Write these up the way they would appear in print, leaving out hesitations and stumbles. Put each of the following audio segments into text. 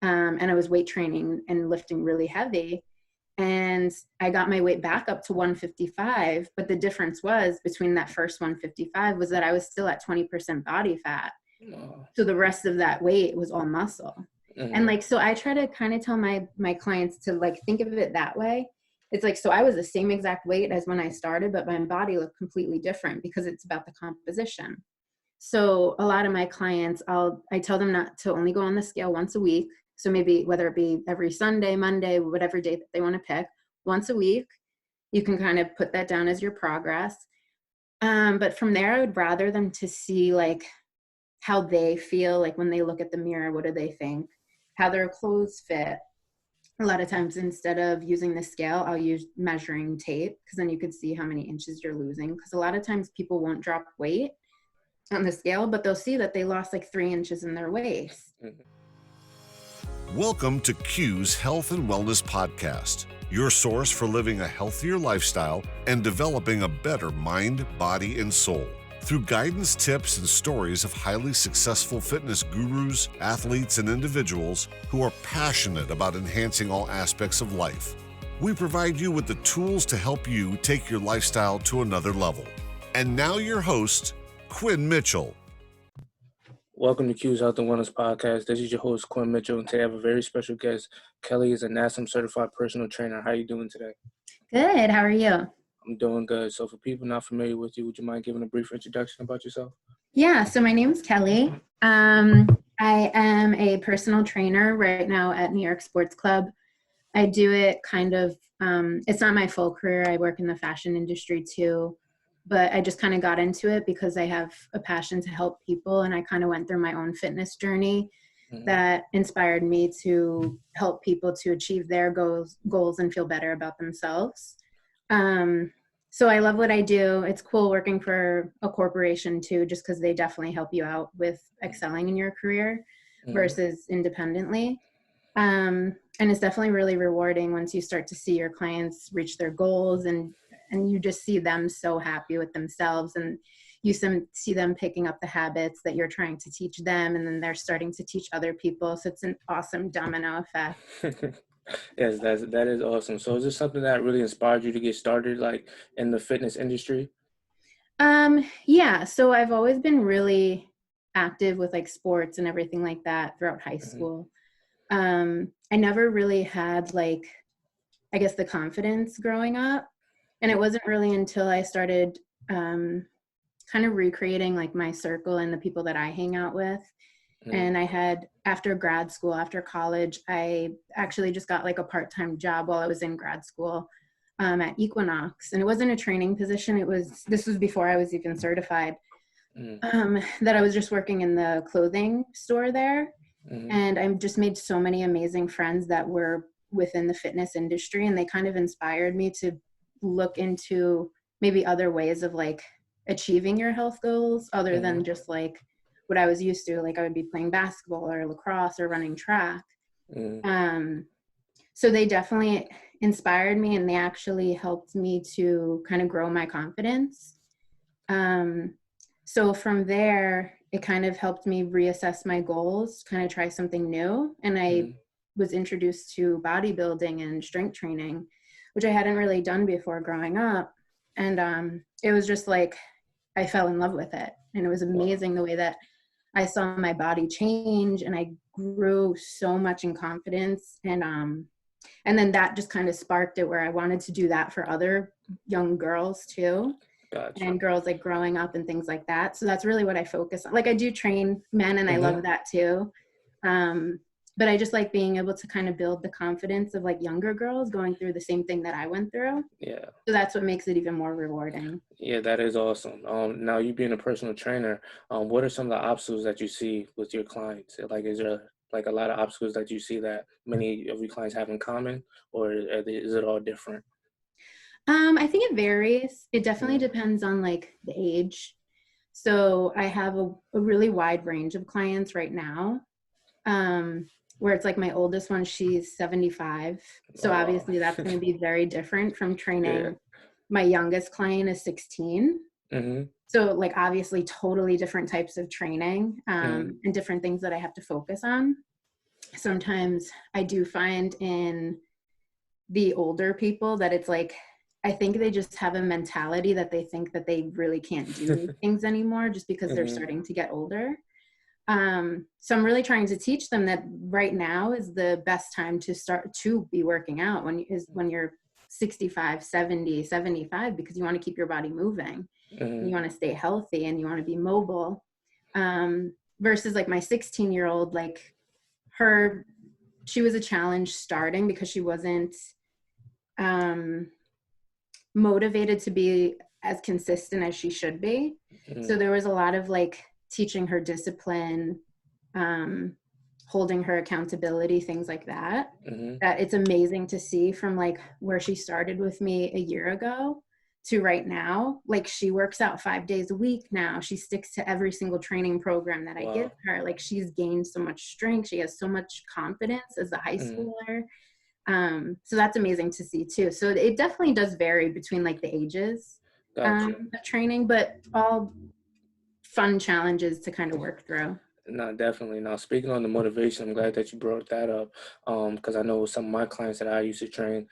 and I was weight training and lifting really heavy. And I got my weight back up to 155. But the difference was between that first 155 was that I was still at 20% body fat. Oh. So the rest of that weight was all muscle. Mm-hmm. And like, so I try to kind of tell my clients to like, think of it that way. It's like, so I was the same exact weight as when I started, but my body looked completely different because it's about the composition. So a lot of my clients, I tell them not to only go on the scale once a week. So maybe whether it be every Sunday, Monday, whatever day that they want to pick, once a week, you can kind of put that down as your progress. But from there, I would rather them to see like how they feel, like when they look at the mirror, what do they think, how their clothes fit. A lot of times instead of using the scale, I'll use measuring tape because then you could see how many inches you're losing. Because a lot of times people won't drop weight on the scale, but they'll see that they lost like 3 inches in their waist. Welcome to Q's Health and Wellness Podcast, your source for living a healthier lifestyle and developing a better mind, body, and soul. Through guidance, tips, and stories of highly successful fitness gurus, athletes, and individuals who are passionate about enhancing all aspects of life, we provide you with the tools to help you take your lifestyle to another level. And now your host, Quinn Mitchell. Welcome to Q's Health and Wellness Podcast. This is your host, Quinn Mitchell, and today I have a very special guest. Kelly is a NASM certified personal trainer. How are you doing today? Good. How are you? I'm doing good. So for people not familiar with you, would you mind giving a brief introduction about yourself? Yeah. So my name is Kelly. I am a personal trainer right now at New York Sports Club. I do it kind of, it's not my full career. I work in the fashion industry too, but I just kind of got into it because I have a passion to help people. And I kind of went through my own fitness journey that inspired me to help people to achieve their goals and feel better about themselves. So I love what I do. It's cool working for a corporation too, just because they definitely help you out with excelling in your career versus independently. And it's definitely really rewarding once you start to see your clients reach their goals and you just see them so happy with themselves and you see them picking up the habits that you're trying to teach them, and then they're starting to teach other people. So it's an awesome domino effect. Yes, that is awesome. So is this something that really inspired you to get started, like in the fitness industry? Yeah. So I've always been really active with like sports and everything like that throughout high school. I never really had like, I guess, the confidence growing up. And it wasn't really until I started kind of recreating like my circle and the people that I hang out with. And I had, after grad school, after college, I actually just got like a part-time job while I was in grad school at Equinox. And it wasn't a training position. This was before I was even certified, that I was just working in the clothing store there. And I just made so many amazing friends that were within the fitness industry. And they kind of inspired me to look into maybe other ways of like achieving your health goals other than just like what I was used to. Like I would be playing basketball or lacrosse or running track. So they definitely inspired me, and they actually helped me to kind of grow my confidence. So from there, it kind of helped me reassess my goals, kind of try something new. And I was introduced to bodybuilding and strength training, which I hadn't really done before growing up. And it was just like, I fell in love with it. And it was amazing the way that I saw my body change, and I grew so much in confidence. And then that just kind of sparked it where I wanted to do that for other young girls too. Gotcha. And girls like growing up and things like that. So that's really what I focus on. Like I do train men, and I love that too. But I just like being able to kind of build the confidence of like younger girls going through the same thing that I went through. Yeah. So that's what makes it even more rewarding. Yeah, that is awesome. Now you being a personal trainer, what are some of the obstacles that you see with your clients? Like, is there like a lot of obstacles that you see that many of your clients have in common, or is it all different? I think it varies. It definitely depends on like the age. So I have a really wide range of clients right now. Where it's like my oldest one, she's 75. So obviously that's going to be very different from training. My youngest client is 16. So like obviously totally different types of training and different things that I have to focus on. sometimes I do find in the older people that it's like, I think they just have a mentality that they think that they really can't do things anymore just because they're starting to get older. So I'm really trying to teach them that right now is the best time to start to be working out when you're 65, 70, 75, because you want to keep your body moving. You want to stay healthy and you want to be mobile. Versus like my 16-year-old, like she was a challenge starting because she wasn't motivated to be as consistent as she should be. So there was a lot of like teaching her discipline, holding her accountability, things like that. That it's amazing to see from like where she started with me a year ago to right now. Like she works out 5 days a week now. She sticks to every single training program that I give her. Like she's gained so much strength. She has so much confidence as a high schooler. So that's amazing to see too. So it definitely does vary between like the ages Gotcha. of training, but all fun challenges to kind of work through. No, definitely. Now, speaking on the motivation, I'm glad that you brought that up. Because I know some of my clients that I used to train,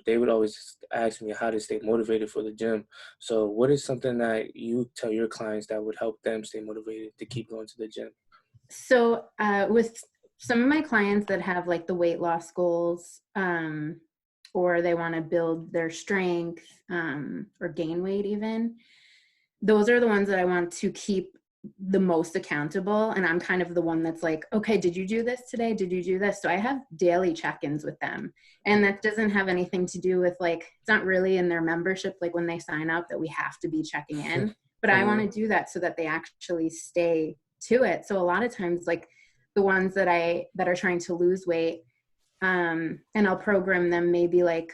they would always ask me how to stay motivated for the gym. So, what is something that you tell your clients that would help them stay motivated to keep going to the gym? So, with some of my clients that have like the weight loss goals, or they want to build their strength, or gain weight even, those are the ones that I want to keep the most accountable. And I'm kind of the one that's like, okay, did you do this today? Did you do this? So I have daily check-ins with them. And that doesn't have anything to do with like, it's not really in their membership, like when they sign up that we have to be checking in, but I want to do that so that they actually stay to it. So a lot of times, like the ones that are trying to lose weight, and I'll program them maybe like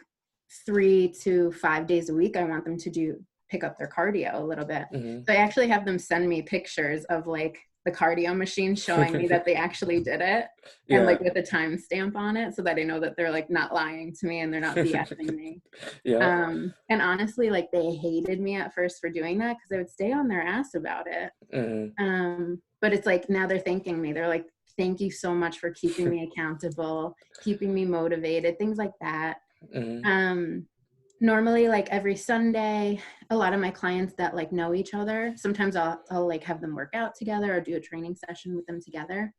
3 to 5 days a week. I want them to pick up their cardio a little bit. So I actually have them send me pictures of like the cardio machine showing me that they actually did it, and like with a time stamp on it so that I know that they're like not lying to me and they're not BSing me. And honestly, like they hated me at first for doing that because I would stay on their ass about it. But it's like now they're thanking me. They're like, thank you so much for keeping me accountable, keeping me motivated, things like that. Normally like every Sunday, a lot of my clients that like know each other, sometimes I'll like have them work out together or do a training session with them together.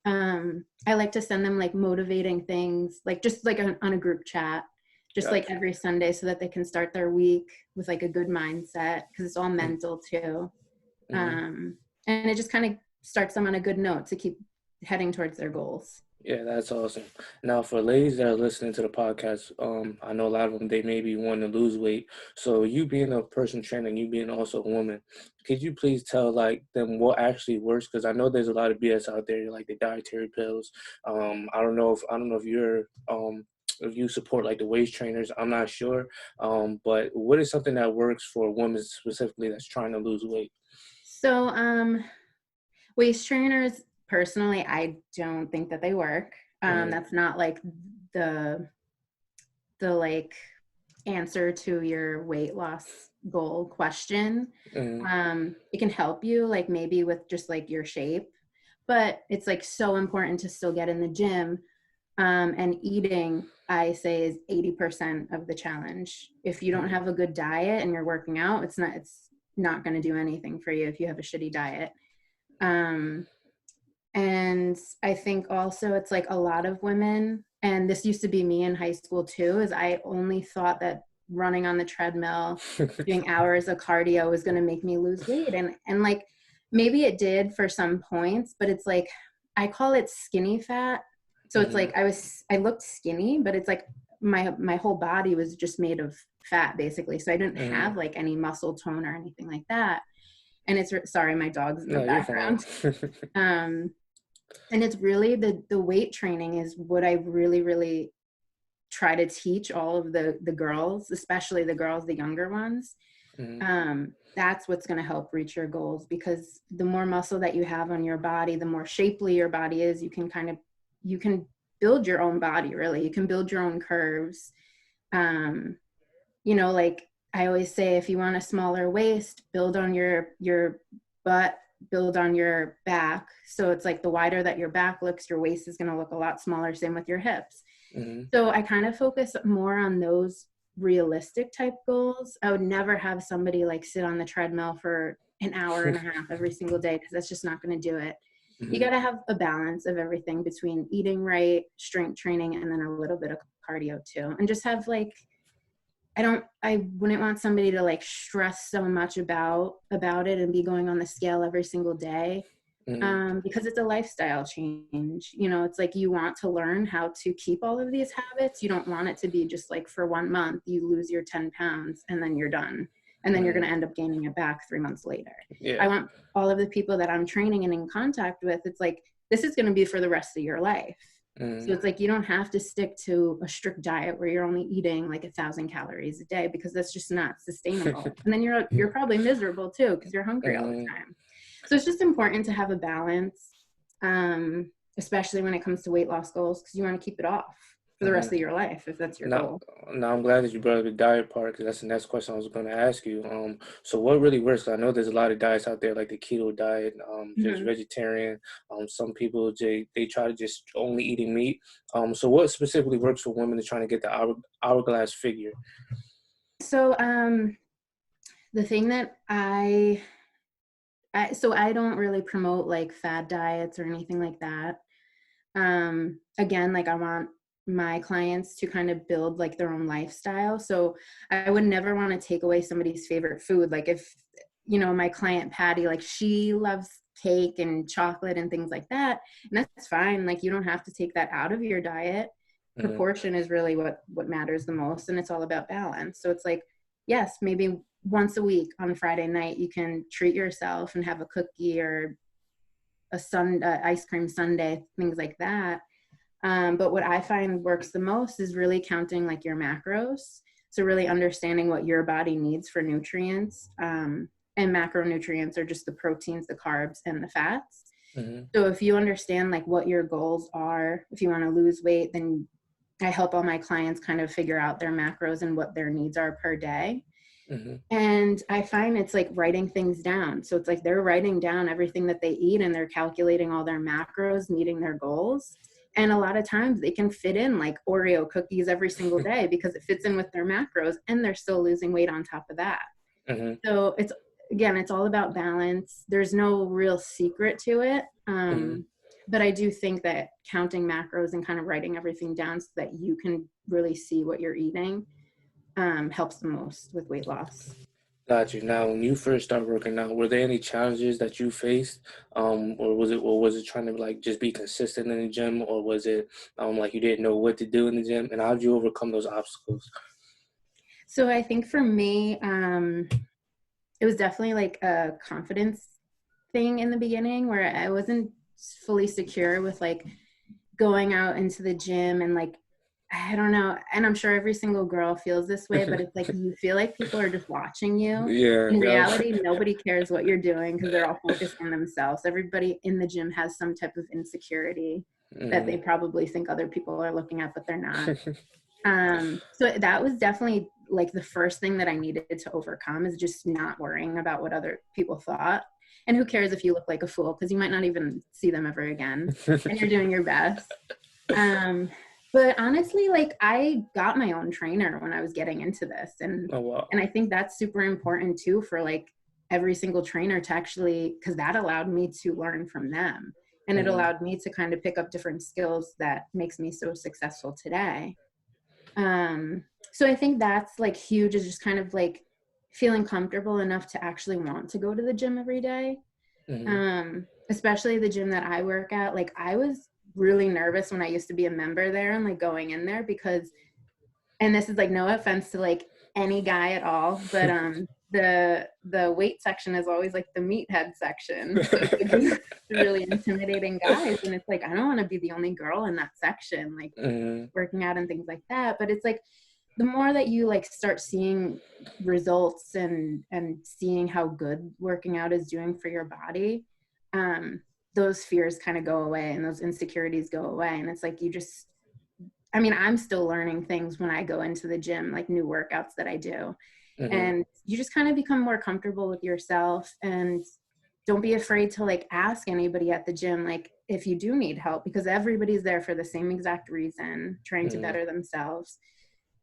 I like to send them like motivating things, like just like on a group chat, just like every Sunday so that they can start their week with like a good mindset because it's all mental too. And it just kind of starts them on a good note to keep heading towards their goals. Yeah, that's awesome. Now, for ladies that are listening to the podcast, I know a lot of them, they may be wanting to lose weight. So you being a personal trainer and you being also a woman, could you please tell like them what actually works? Because I know there's a lot of BS out there, like the dietary pills. I don't know if you're if you support like the waist trainers. I'm not sure. But what is something that works for women specifically that's trying to lose weight? So waist trainers, personally, I don't think that they work. That's not like the like answer to your weight loss goal question. It can help you like maybe with just like your shape, but it's like so important to still get in the gym. And eating, I say, is 80% of the challenge. If you don't have a good diet and you're working out, it's not going to do anything for you if you have a shitty diet. And I think also it's like a lot of women, and this used to be me in high school too, is I only thought that running on the treadmill, doing hours of cardio was going to make me lose weight. And like, maybe it did for some points, but it's like, I call it skinny fat. So it's like, I looked skinny, but it's like my whole body was just made of fat basically. So I didn't have like any muscle tone or anything like that. And sorry, my dog's in the background. And it's really the weight training is what I really, really try to teach all of the girls, especially the girls, the younger ones. That's what's going to help reach your goals, because the more muscle that you have on your body, the more shapely your body is. You can build your own body, really. You can build your own curves. Like I always say, if you want a smaller waist, build on your butt build on your back. So it's like the wider that your back looks, your waist is going to look a lot smaller. Same with your hips. So I kind of focus more on those realistic type goals. I would never have somebody like sit on the treadmill for an hour and a half every single day, because that's just not going to do it. You got to have a balance of everything between eating right, strength training, and then a little bit of cardio too. And just have like, I wouldn't want somebody to like stress so much about it and be going on the scale every single day. Because it's a lifestyle change. You know, it's like you want to learn how to keep all of these habits. You don't want it to be just like for 1 month, you lose your 10 pounds and then you're done. And then you're going to end up gaining it back 3 months later. Yeah. I want all of the people that I'm training and in contact with, it's like, this is going to be for the rest of your life. So it's like, you don't have to stick to a strict diet where you're only eating like 1,000 calories a day, because that's just not sustainable. And then you're probably miserable too, because you're hungry all the time. So it's just important to have a balance, especially when it comes to weight loss goals, because you want to keep it off for the rest of your life if that's your goal. Now, I'm glad that you brought up the diet part, because that's the next question I was going to ask you. So what really works? 'Cause I know there's a lot of diets out there, like the keto diet, there's vegetarian. Some people, they try to just only eating meat. So what specifically works for women trying to get the hourglass figure? So the thing that I don't really promote like fad diets or anything like that. Again, like I want my clients to kind of build like their own lifestyle. So I would never want to take away somebody's favorite food. Like if, you know, my client Patty, like she loves cake and chocolate and things like that, and that's fine. Like you don't have to take that out of your diet. Proportion is really what matters the most, and it's all about balance. So it's like, yes, maybe once a week on Friday night, you can treat yourself and have a cookie or a ice cream sundae, things like that. But what I find works the most is really counting like your macros. So really understanding what your body needs for nutrients. And macronutrients are just the proteins, the carbs, and the fats. So if you understand like what your goals are, if you want to lose weight, then I help all my clients kind of figure out their macros and what their needs are per day. And I find it's like writing things down. So it's like they're writing down everything that they eat and they're calculating all their macros, meeting their goals. And a lot of times they can fit in like Oreo cookies every single day because it fits in with their macros, and they're still losing weight on top of that. So it's all about balance. There's no real secret to it. But I do think that counting macros and kind of writing everything down so that you can really see what you're eating helps the most with weight loss. Got you. Now, when you first started working out, were there any challenges that you faced, or was it trying to like just be consistent in the gym, or was it like you didn't know what to do in the gym, and how did you overcome those obstacles? So I think for me, it was definitely like a confidence thing in the beginning where I wasn't fully secure with like going out into the gym and like, I don't know. And I'm sure every single girl feels this way, but it's like you feel like people are just watching you. Yeah. In reality, nobody cares what you're doing because they're all focused on themselves. Everybody in the gym has some type of insecurity that they probably think other people are looking at, but they're not. So that was definitely like the first thing that I needed to overcome, is just not worrying about what other people thought. And who cares if you look like a fool, because you might not even see them ever again and you're doing your best. But honestly, like I got my own trainer when I was getting into this. And and I think that's super important too for like every single trainer to actually, because that allowed me to learn from them. And it allowed me to kind of pick up different skills that makes me so successful today. So I think that's like huge, is just kind of like feeling comfortable enough to actually want to go to the gym every day. Especially the gym that I work at. Like I was really nervous when I used to be a member there and like going in there because, and this is like no offense to like any guy at all, but the weight section is always like the meathead section. So it's like really intimidating guys, and it's like I don't want to be the only girl in that section, like working out and things like that. But it's like the more that you like start seeing results and seeing how good working out is doing for your body, those fears kind of go away and those insecurities go away. And it's like you just, I mean, I'm still learning things when I go into the gym, like new workouts that I do. And you just kind of become more comfortable with yourself. And don't be afraid to like ask anybody at the gym, like if you do need help, because everybody's there for the same exact reason, trying to better themselves.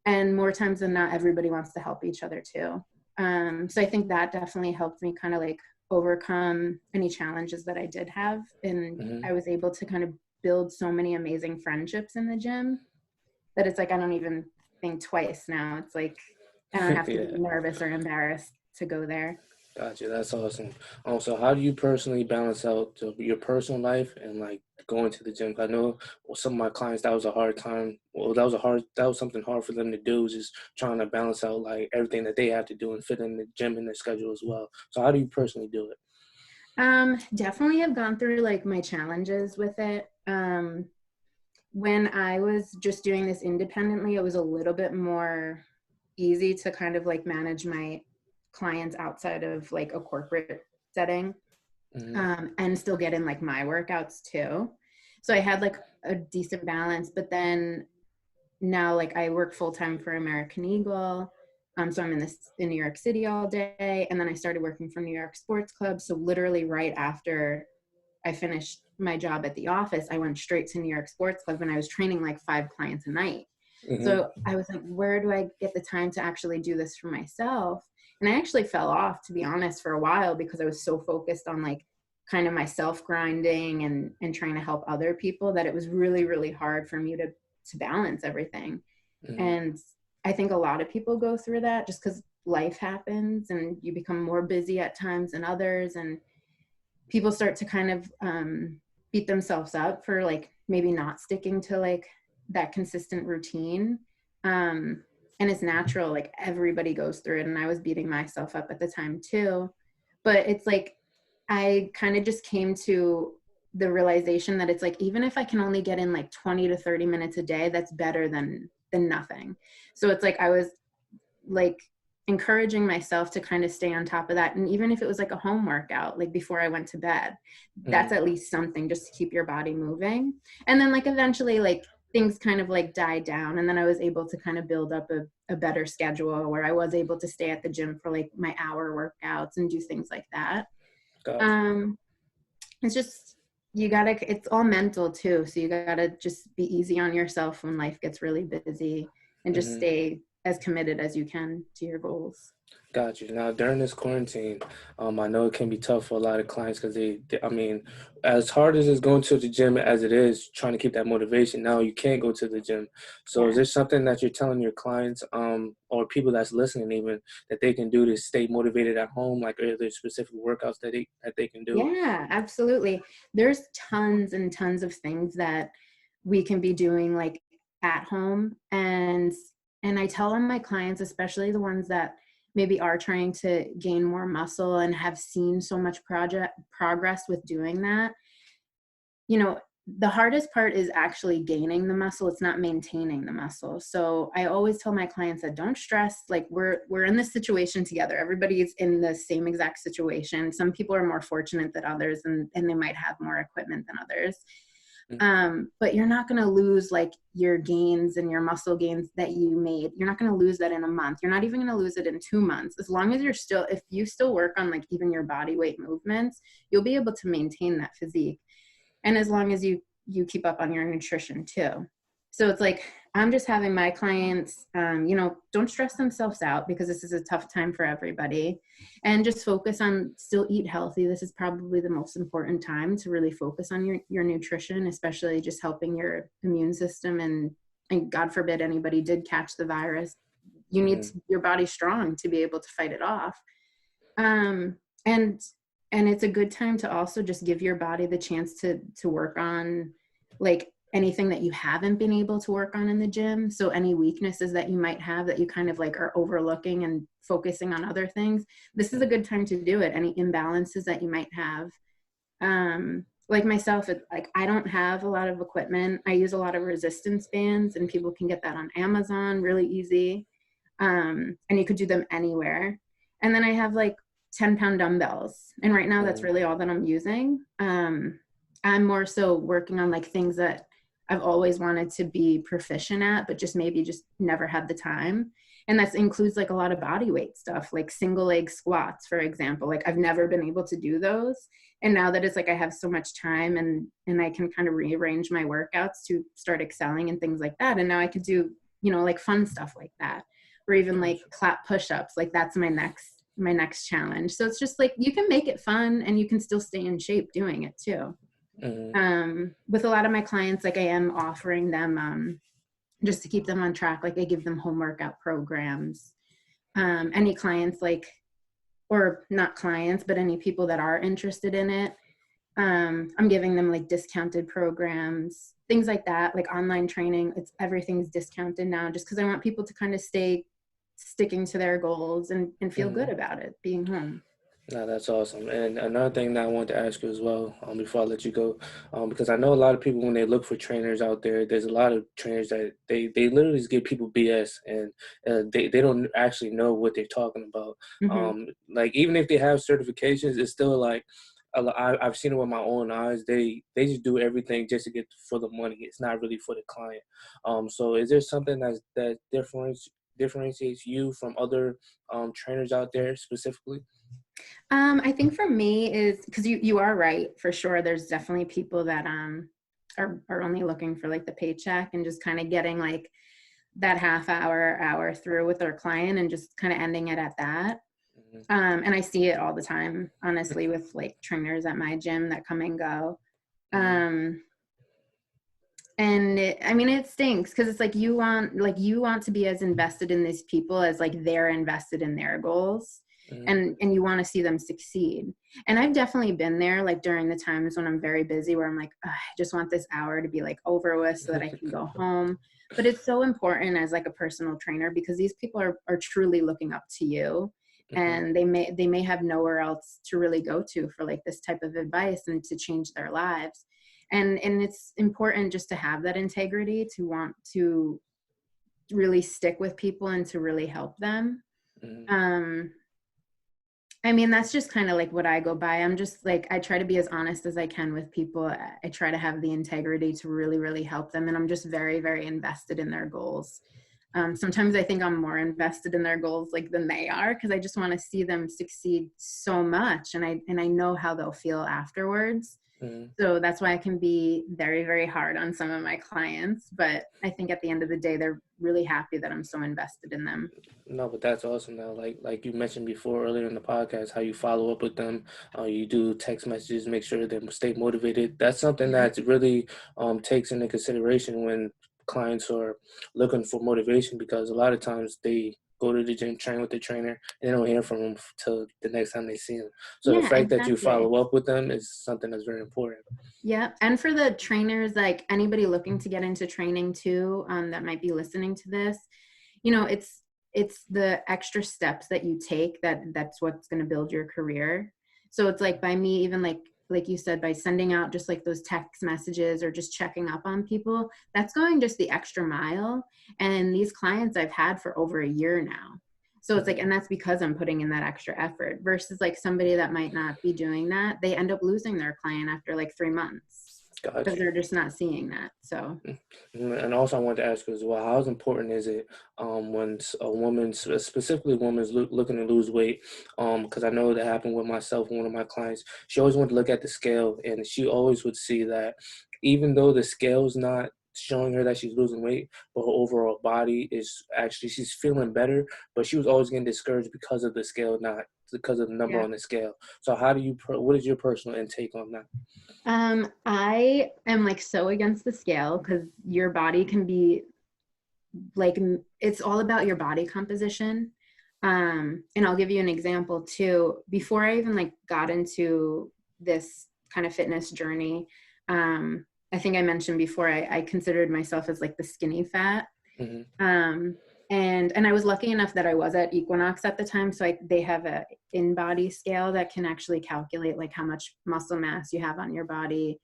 And more times than not, everybody wants to help each other too. So I think that definitely helped me kind of like overcome any challenges that I did have. And I was able to kind of build so many amazing friendships in the gym that it's like, I don't even think twice now. It's like, I don't have to be nervous or embarrassed to go there. Gotcha. That's awesome. So how do you personally balance out your personal life and like going to the gym? I know some of my clients, that was a hard time. Well, that was something hard for them to do, just trying to balance out like everything that they have to do and fit in the gym in their schedule as well. So how do you personally do it? Definitely have gone through like my challenges with it. When I was just doing this independently, it was a little bit more easy to kind of like manage my clients outside of like a corporate setting, and still get in like my workouts too. So I had like a decent balance, but then now like I work full time for American Eagle. So I'm in New York City all day. And then I started working for New York Sports Club. So literally right after I finished my job at the office, I went straight to New York Sports Club and I was training like 5 clients a night. So I was like, where do I get the time to actually do this for myself? And I actually fell off, to be honest, for a while because I was so focused on like kind of my self grinding and trying to help other people that it was really, really hard for me to balance everything. And I think a lot of people go through that just because life happens and you become more busy at times than others. And people start to kind of beat themselves up for like maybe not sticking to like that consistent routine. And it's natural, like everybody goes through it. And I was beating myself up at the time too. But it's like, I kind of just came to the realization that it's like, even if I can only get in like 20 to 30 minutes a day, that's better than nothing. So it's like, I was like encouraging myself to kind of stay on top of that. And even if it was like a home workout, like before I went to bed, that's at least something just to keep your body moving. And then like eventually like things kind of like died down. And then I was able to kind of build up a better schedule where I was able to stay at the gym for like my hour workouts and do things like that. Gotcha. It's just, it's all mental too. So you gotta just be easy on yourself when life gets really busy and just stay as committed as you can to your goals. Got you. Now, during this quarantine, I know it can be tough for a lot of clients because I mean, as hard as it's going to the gym as it is trying to keep that motivation, now you can't go to the gym. So is there something that you're telling your clients, or people that's listening even, that they can do to stay motivated at home? Like, are there specific workouts that they can do? Yeah, absolutely. There's tons and tons of things that we can be doing like at home. And I tell on my clients, especially the ones that maybe are trying to gain more muscle and have seen so much progress with doing that. You know, the hardest part is actually gaining the muscle. It's not maintaining the muscle. So I always tell my clients that don't stress, like we're in this situation together. Everybody's in the same exact situation. Some people are more fortunate than others and they might have more equipment than others. But you're not going to lose like your gains and your muscle gains that you made. You're not going to lose that in a month. You're not even going to lose it in 2 months. As long as if you still work on like even your body weight movements, you'll be able to maintain that physique. And as long as you keep up on your nutrition too. So it's like, I'm just having my clients, don't stress themselves out because this is a tough time for everybody, and just focus on still eat healthy. This is probably the most important time to really focus on your nutrition, especially just helping your immune system. And God forbid anybody did catch the virus, you need your body strong to be able to fight it off. And it's a good time to also just give your body the chance to work on like anything that you haven't been able to work on in the gym. So any weaknesses that you might have that you kind of like are overlooking and focusing on other things, this is a good time to do it. Any imbalances that you might have. Like myself, like I don't have a lot of equipment. I use a lot of resistance bands, and people can get that on Amazon really easy. And you could do them anywhere. And then I have like 10-pound dumbbells. And right now that's really all that I'm using. I'm more so working on like things that I've always wanted to be proficient at, but just maybe just never had the time. And that includes like a lot of body weight stuff, like single leg squats, for example. Like I've never been able to do those. And now that it's like I have so much time and I can kind of rearrange my workouts to start excelling and things like that. And now I could do, you know, like fun stuff like that, or even like clap push-ups. Like that's my next challenge. So it's just like you can make it fun and you can still stay in shape doing it too. With a lot of my clients, like I am offering them just to keep them on track. Like I give them home workout programs. Any clients like, or not clients, but any people that are interested in it, I'm giving them like discounted programs, things like that, like online training. Everything's discounted now just because I want people to kind of stay sticking to their goals and feel good about it being home. No, that's awesome. And another thing that I wanted to ask you as well, before I let you go, because I know a lot of people, when they look for trainers out there, there's a lot of trainers that they literally just give people BS, and they don't actually know what they're talking about. Like even if they have certifications, it's still like, I've seen it with my own eyes. They just do everything just to get for the money. It's not really for the client. So is there something that differentiates you from other trainers out there specifically? I think for me is because you are right, for sure. There's definitely people that are only looking for like the paycheck and just kind of getting like that half hour through with their client and just kind of ending it at that. And I see it all the time, honestly, with like trainers at my gym that come and go. And it stinks because it's like you want to be as invested in these people as like they're invested in their goals. And you want to see them succeed. And I've definitely been there, like during the times when I'm very busy, where I'm like, I just want this hour to be like over with so that I can go home. But it's so important as like a personal trainer, because these people are truly looking up to you, and they may have nowhere else to really go to for like this type of advice and to change their lives. And it's important just to have that integrity, to want to really stick with people and to really help them. That's just kind of like what I go by. I'm just like, I try to be as honest as I can with people. I try to have the integrity to really, really help them. And I'm just very, very invested in their goals. Sometimes I think I'm more invested in their goals like than they are, because I just want to see them succeed so much. And I know how they'll feel afterwards. So that's why I can be very, very hard on some of my clients. But I think at the end of the day, they're really happy that I'm so invested in them. No, but that's awesome. Now, like you mentioned before earlier in the podcast, how you follow up with them, you do text messages, make sure they stay motivated. That's something that really takes into consideration when clients are looking for motivation, because a lot of times they go to the gym, train with the trainer, and they don't hear from them till the next time they see them. So the fact that you follow up with them is something that's very important. Yeah. And for the trainers, like anybody looking to get into training too, that might be listening to this, it's the extra steps that you take that's what's going to build your career. So it's like by me, even like you said, by sending out just like those text messages or just checking up on people, that's going just the extra mile. And these clients I've had for over a year now. So it's like, and that's because I'm putting in that extra effort, versus like somebody that might not be doing that. They end up losing their client after like 3 months because they're just not seeing that. So. And also I wanted to ask you as well, how important is it when a woman, specifically women's looking to lose weight? Because I know that happened with myself, one of my clients. She always wanted to look at the scale, and she always would see that even though the scale's not showing her that she's losing weight, but her overall body is actually, she's feeling better, but she was always getting discouraged because of the scale, not because of the number on the scale. So what is your personal intake on that? I am like so against the scale, because your body can be like, it's all about your body composition. And I'll give you an example too. Before I even like got into this kind of fitness journey, I think I mentioned before, I considered myself as like the skinny fat. And I was lucky enough that I was at Equinox at the time. So they have a in-body scale that can actually calculate like how much muscle mass you have on your body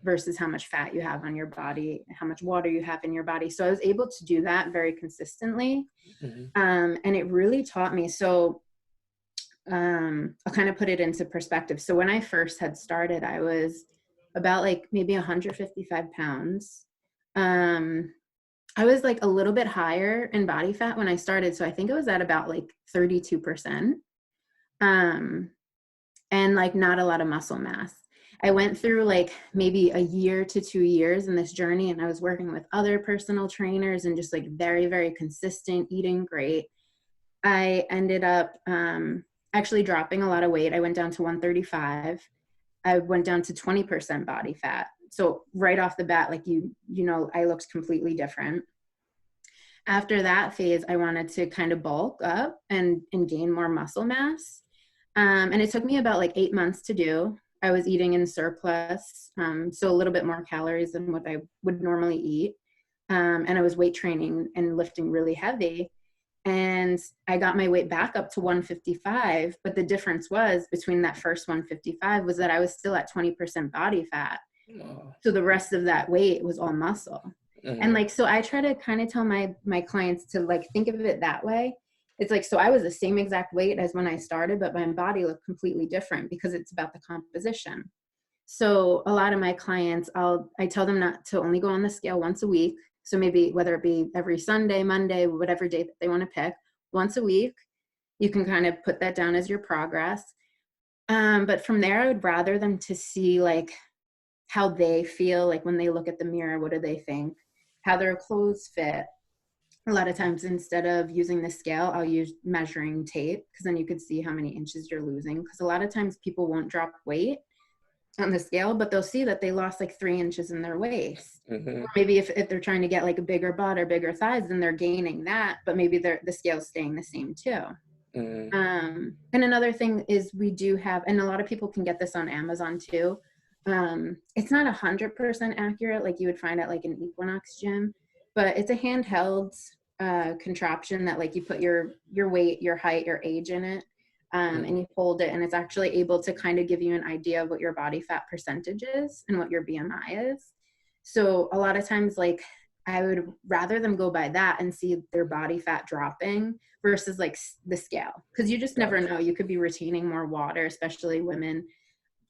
versus how much fat you have on your body, how much water you have in your body. So I was able to do that very consistently. And it really taught me. So I'll kind of put it into perspective. So when I first had started, I was about like maybe 155 pounds. I was like a little bit higher in body fat when I started. So I think it was at about like 32%. And like not a lot of muscle mass. I went through like maybe a year to 2 years in this journey, and I was working with other personal trainers and just like very, very consistent, eating great. I ended up actually dropping a lot of weight. I went down to 135. I went down to 20% body fat. So right off the bat, like I looked completely different. After that phase, I wanted to kind of bulk up and gain more muscle mass. And it took me about like 8 months to do. I was eating in surplus, so a little bit more calories than what I would normally eat. And I was weight training and lifting really heavy. And I got my weight back up to 155. But the difference was between that first 155 was that I was still at 20% body fat. So the rest of that weight was all muscle. And like, so I try to kind of tell my clients to like, think of it that way. It's like, so I was the same exact weight as when I started, but my body looked completely different because it's about the composition. So a lot of my clients, I tell them not to only go on the scale once a week. So maybe whether it be every Sunday, Monday, whatever day that they want to pick, once a week, you can kind of put that down as your progress. But from there, I would rather them to see like how they feel, like when they look at the mirror, what do they think, how their clothes fit. A lot of times instead of using the scale, I'll use measuring tape because then you could see how many inches you're losing. Because a lot of times people won't drop weight on the scale, but they'll see that they lost like 3 inches in their waist. Or maybe if they're trying to get like a bigger butt or bigger thighs, then they're gaining that, but maybe the scale's staying the same too. And another thing is we do have, and a lot of people can get this on Amazon too. It's not 100% accurate like you would find at like an Equinox gym, but it's a handheld contraption that like you put your weight, your height, your age in it, and you hold it, and it's actually able to kind of give you an idea of what your body fat percentage is and what your BMI is. So a lot of times, like I would rather them go by that and see their body fat dropping versus like the scale, because you just never know. You could be retaining more water, especially women.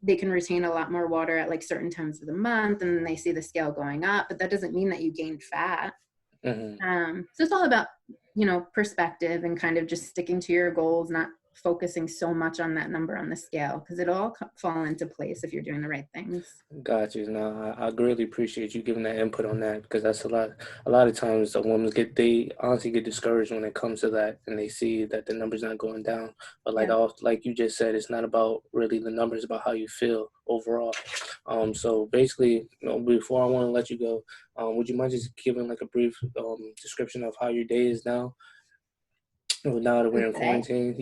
They can retain a lot more water at like certain times of the month, and then they see the scale going up, but that doesn't mean that you gained fat. So it's all about, perspective and kind of just sticking to your goals, not focusing so much on that number on the scale, because it'll all fall into place if you're doing the right things. Got you. No, I greatly appreciate you giving that input on that, because that's a lot of times the women they honestly get discouraged when it comes to that, and they see that the number's not going down. But like you just said, it's not about really the numbers, about how you feel overall. So basically, before I want to let you go, would you mind just giving like a brief description of how your day is now? Now that we're in quarantine,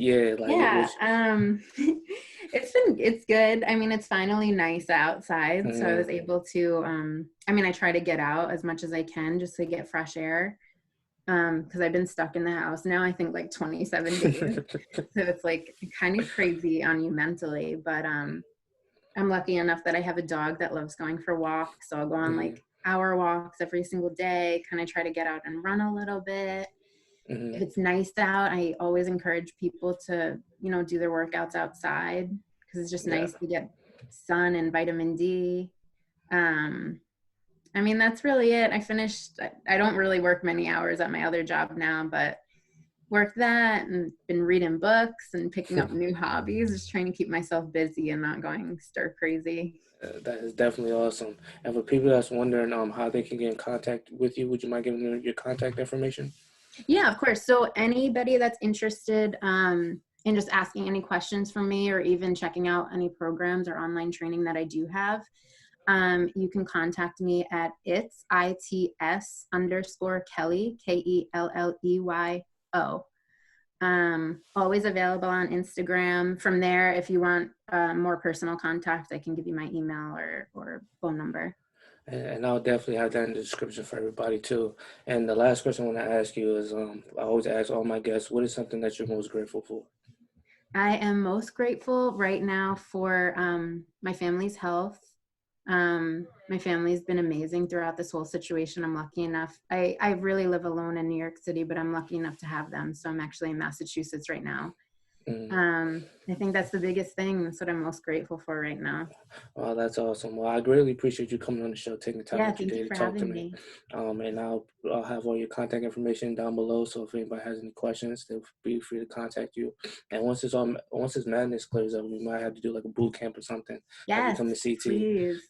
it's good. I mean, it's finally nice outside, so I was able to I try to get out as much as I can just to get fresh air, because I've been stuck in the house now I think like 27 days. So it's like kind of crazy on you mentally, but I'm lucky enough that I have a dog that loves going for walks, so I'll go on like hour walks every single day, kind of try to get out and run a little bit. If it's nice out, I always encourage people to, do their workouts outside, because it's just nice to get sun and vitamin D. That's really it. I don't really work many hours at my other job now, but work that and been reading books and picking up new hobbies, just trying to keep myself busy and not going stir crazy. That is definitely awesome. And for people that's wondering how they can get in contact with you, would you mind giving them your contact information? Yeah, of course. So anybody that's interested in just asking any questions from me, or even checking out any programs or online training that I do have, you can contact me at its_Kelly, KELLEYO. Always available on Instagram. From there, if you want more personal contact, I can give you my email or phone number. And I'll definitely have that in the description for everybody too. And the last question I want to ask you is, I always ask all my guests, what is something that you're most grateful for? I am most grateful right now for my family's health. My family's been amazing throughout this whole situation. I'm lucky enough. I really live alone in New York City, but I'm lucky enough to have them. So I'm actually in Massachusetts right now. I think that's the biggest thing. That's what I'm most grateful for right now. Oh, that's awesome. Well, I greatly appreciate you coming on the show, taking the time Yeah, out your thank day you to for talk to having me. me. And I'll have all your contact information down below. So if anybody has any questions, they'll be free to contact you. And once this madness clears up, we might have to do like a boot camp or something. Have you Yes, come to CT? please.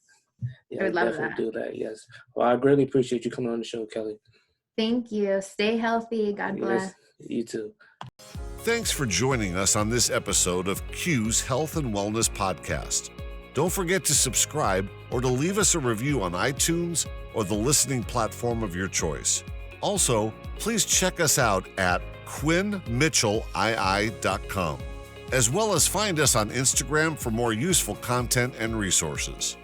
I Yeah, would love definitely that. do that. Yes. Well, I greatly appreciate you coming on the show, Kelly. Thank you. Stay healthy. God bless. Yes, you too. Thanks for joining us on this episode of Q's Health and Wellness Podcast. Don't forget to subscribe or to leave us a review on iTunes or the listening platform of your choice. Also, please check us out at QuinnMitchellII.com, as well as find us on Instagram for more useful content and resources.